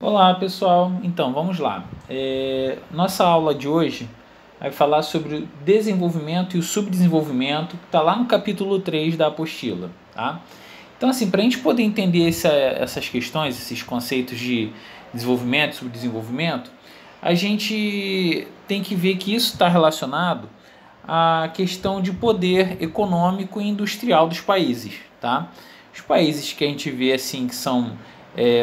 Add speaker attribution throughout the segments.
Speaker 1: Olá pessoal, então vamos lá. Nossa aula de hoje vai falar sobre o desenvolvimento e o subdesenvolvimento, que está lá no capítulo 3 da apostila. Tá? Então, assim, para a gente poder entender essas questões, esses conceitos de desenvolvimento e subdesenvolvimento, a gente tem que ver que isso está relacionado à questão de poder econômico e industrial dos países. Tá? Os países que a gente vê assim que são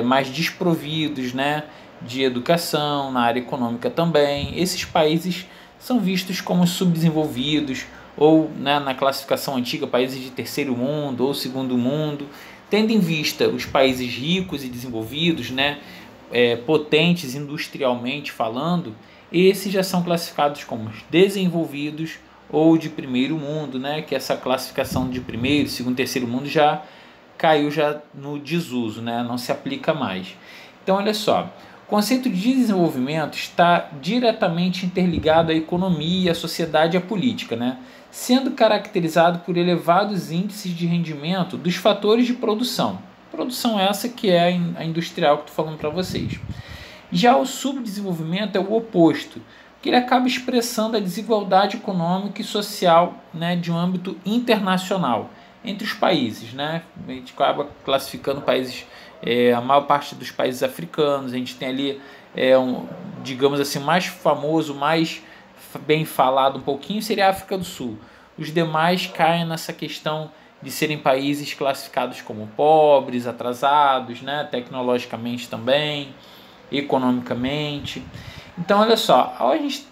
Speaker 1: mais desprovidos, né, de educação, na área econômica também. Esses países são vistos como subdesenvolvidos ou, né, na classificação antiga, países de terceiro mundo ou segundo mundo, tendo em vista os países ricos e desenvolvidos, né, potentes industrialmente falando, esses já são classificados como desenvolvidos ou de primeiro mundo, né, que essa classificação de primeiro, segundo, terceiro mundo já caiu já no desuso, né? Não se aplica mais. Então, olha só, o conceito de desenvolvimento está diretamente interligado à economia, à sociedade e à política, né? Sendo caracterizado por elevados índices de rendimento dos fatores de produção. Produção essa que é a industrial que estou falando para vocês. Já o subdesenvolvimento é o oposto, que ele acaba expressando a desigualdade econômica e social, né, de um âmbito internacional entre os países, né? A gente acaba classificando países, a maior parte dos países africanos. A gente tem ali, digamos assim, mais famoso, mais bem falado um pouquinho, seria a África do Sul. Os demais caem nessa questão de serem países classificados como pobres, atrasados, né? Tecnologicamente também, economicamente. Então, olha só,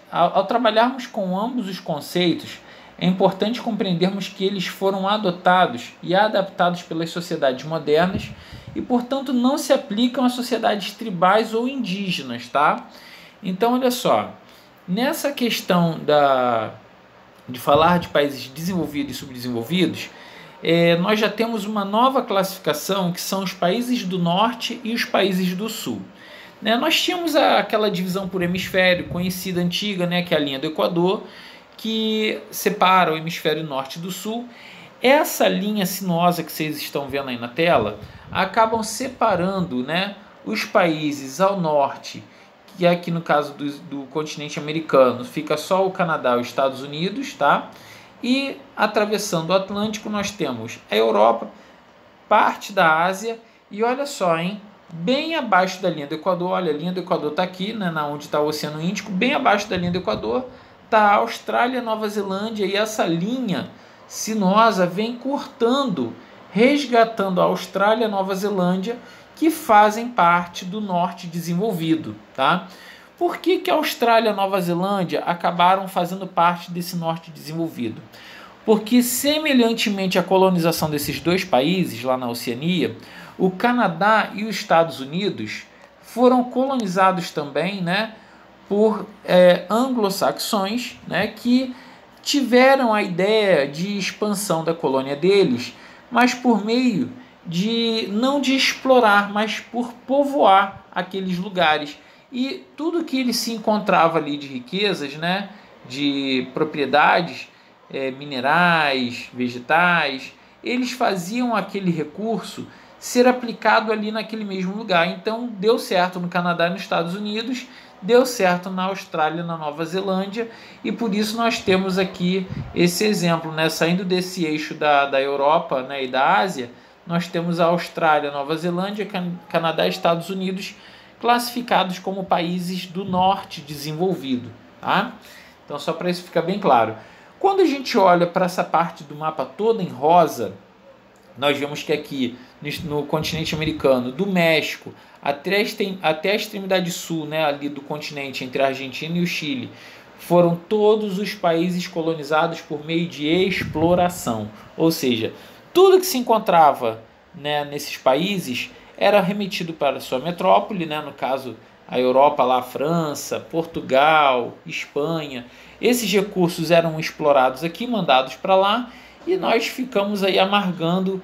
Speaker 1: ao trabalharmos com ambos os conceitos, é importante compreendermos que eles foram adotados e adaptados pelas sociedades modernas e, portanto, não se aplicam a sociedades tribais ou indígenas, tá? Então, olha só, nessa questão de falar de países desenvolvidos e subdesenvolvidos, nós já temos uma nova classificação, que são os países do norte e os países do sul. Nós tínhamos aquela divisão por hemisfério conhecida, antiga, né, que é a linha do Equador, que separa o hemisfério norte do sul. Essa linha sinuosa que vocês estão vendo aí na tela acabam separando, né, os países ao norte, que aqui no caso do continente americano fica só o Canadá e os Estados Unidos, tá? E atravessando o Atlântico nós temos a Europa, parte da Ásia e olha só, hein? Bem abaixo da linha do Equador, olha, a linha do Equador está aqui, né, onde está o Oceano Índico, bem abaixo da linha do Equador está a Austrália, Nova Zelândia, e essa linha sinuosa vem cortando, resgatando a Austrália e Nova Zelândia, que fazem parte do norte desenvolvido. Tá? Por que a Austrália e Nova Zelândia acabaram fazendo parte desse norte desenvolvido? Porque, semelhantemente à colonização desses dois países lá na Oceania, o Canadá e os Estados Unidos foram colonizados também, né, por anglo-saxões, né, que tiveram a ideia de expansão da colônia deles, mas por meio de não de explorar, mas por povoar aqueles lugares. E tudo que ele se encontrava ali de riquezas, né, de propriedades minerais, vegetais, eles faziam aquele recurso ser aplicado ali naquele mesmo lugar. Então deu certo no Canadá e nos Estados Unidos, deu certo na Austrália e na Nova Zelândia, e por isso nós temos aqui esse exemplo, né? Saindo desse eixo da Europa, né, e da Ásia, nós temos a Austrália, Nova Zelândia, Canadá e Estados Unidos classificados como países do norte desenvolvido. Tá? Então, só para isso ficar bem claro. Quando a gente olha para essa parte do mapa toda em rosa, nós vemos que aqui no continente americano, do México até a extremidade sul, né, ali do continente, entre a Argentina e o Chile, foram todos os países colonizados por meio de exploração. Ou seja, tudo que se encontrava, né, nesses países era remetido para sua metrópole, né, no caso a Europa, lá a França, Portugal, Espanha. Esses recursos eram explorados aqui, mandados para lá, e nós ficamos aí amargando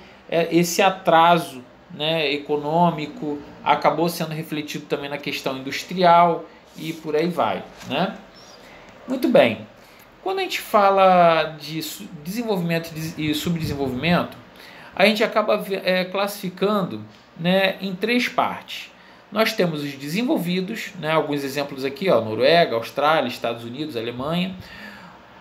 Speaker 1: esse atraso, né, econômico, acabou sendo refletido também na questão industrial e por aí vai. Né? Muito bem, quando a gente fala de desenvolvimento e subdesenvolvimento, a gente acaba classificando, né, em três partes. Nós temos os desenvolvidos, né? Alguns exemplos aqui, ó, Noruega, Austrália, Estados Unidos, Alemanha.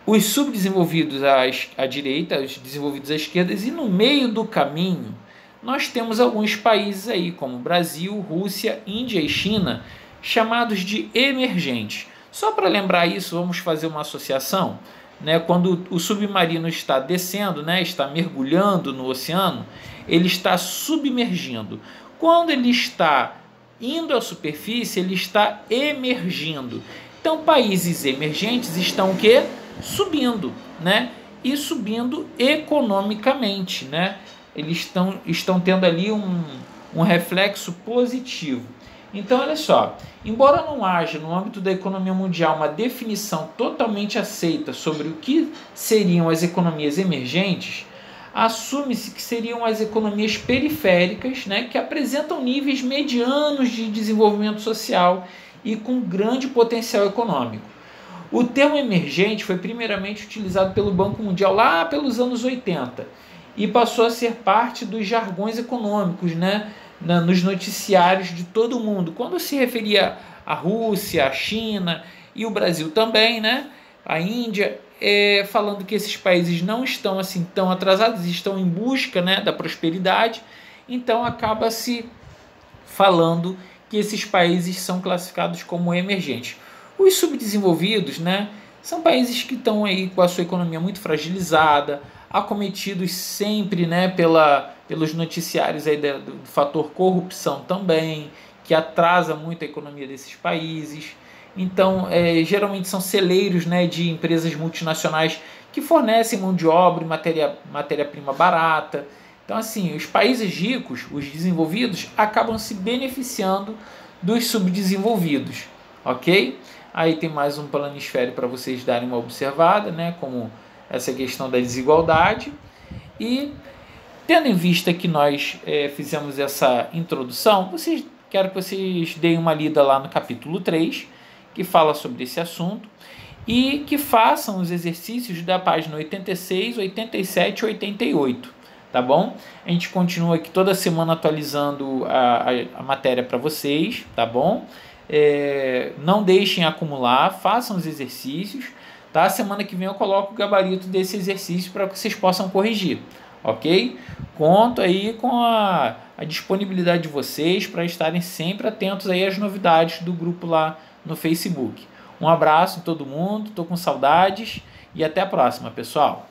Speaker 1: Os subdesenvolvidos à direita, os desenvolvidos à esquerda, e no meio do caminho nós temos alguns países aí, como Brasil, Rússia, Índia e China, chamados de emergentes. Só para lembrar isso, vamos fazer uma associação, né? Quando o submarino está descendo, né? Está mergulhando no oceano, ele está submergindo. Quando ele está indo à superfície, ele está emergindo. Então, países emergentes estão o quê? Subindo, né? E subindo economicamente, né? Eles estão tendo ali um reflexo positivo. Então, olha só, embora não haja no âmbito da economia mundial uma definição totalmente aceita sobre o que seriam as economias emergentes, assume-se que seriam as economias periféricas, né, que apresentam níveis medianos de desenvolvimento social e com grande potencial econômico. O termo emergente foi primeiramente utilizado pelo Banco Mundial lá pelos anos 80 e passou a ser parte dos jargões econômicos, né, nos noticiários de todo o mundo, quando se referia à Rússia, à China e o Brasil também, né, a Índia, falando que esses países não estão assim tão atrasados, estão em busca, né, da prosperidade, então acaba-se falando que esses países são classificados como emergentes. Os subdesenvolvidos, né, são países que estão aí com a sua economia muito fragilizada, acometidos sempre, né, pelos noticiários aí do fator corrupção também, que atrasa muito a economia desses países. Então, geralmente são celeiros, né, de empresas multinacionais que fornecem mão de obra e matéria-prima barata. Então, assim, os países ricos, os desenvolvidos, acabam se beneficiando dos subdesenvolvidos, ok? Aí tem mais um planisfério para vocês darem uma observada, né, como essa questão da desigualdade. E, tendo em vista que nós fizemos essa introdução, quero que vocês deem uma lida lá no capítulo 3, que fala sobre esse assunto, e que façam os exercícios da página 86, 87 e 88, tá bom? A gente continua aqui toda semana atualizando a matéria para vocês, tá bom? Não deixem acumular, façam os exercícios, tá? Semana que vem eu coloco o gabarito desse exercício para que vocês possam corrigir, ok? Conto aí com a disponibilidade de vocês para estarem sempre atentos aí às novidades do grupo lá no Facebook. Um abraço a todo mundo, estou com saudades e até a próxima, pessoal!